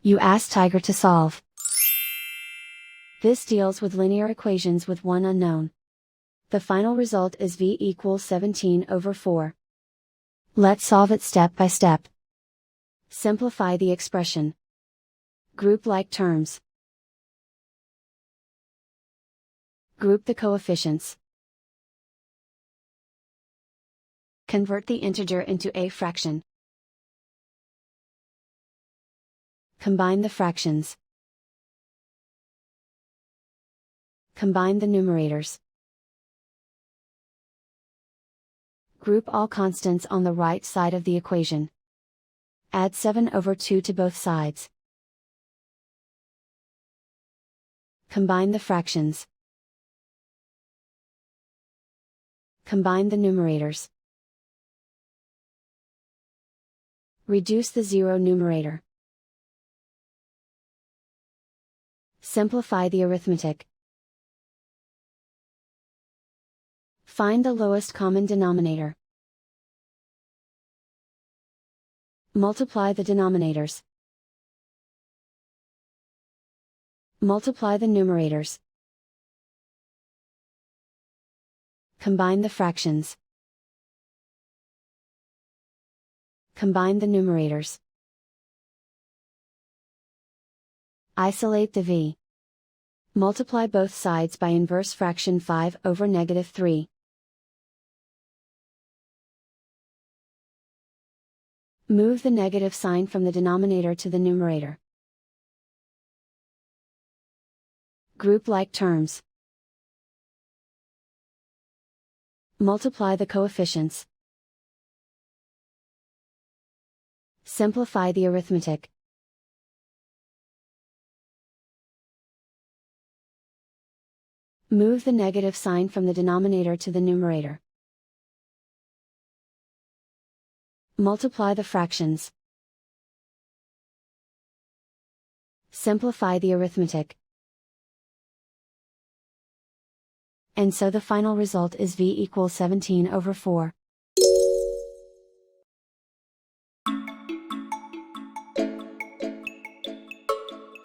You ask Tiger to solve. This deals with linear equations with one unknown. The final result is v equals 17/4. Let's solve it step by step. Simplify the expression. Group like terms. Group the coefficients. Convert the integer into a fraction. Combine the fractions. Combine the numerators. Group all constants on the right side of the equation. Add 7/2 to both sides. Combine the fractions. Combine the numerators. Reduce the zero numerator. Simplify the arithmetic. Find the lowest common denominator. Multiply the denominators. Multiply the numerators. Combine the fractions. Combine the numerators. Isolate the v. Multiply both sides by inverse fraction 5/3. Move the negative sign from the denominator to the numerator. Group like terms. Multiply the coefficients. Simplify the arithmetic. Move the negative sign from the denominator to the numerator. Multiply the fractions. Simplify the arithmetic. And so the final result is v equals 17/4.